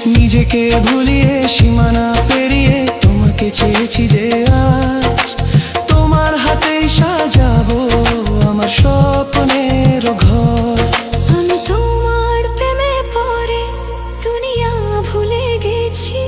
নিজেকে ভুলিয়ে সীমানা পেরিয়ে তোমাকে চেয়েছি যে আজ তোমার হাতেই সাজাবো আমার স্বপ্নের ঘর। আমি তোমার প্রেমে পড়ে দুনিয়া ভুলে গেছি।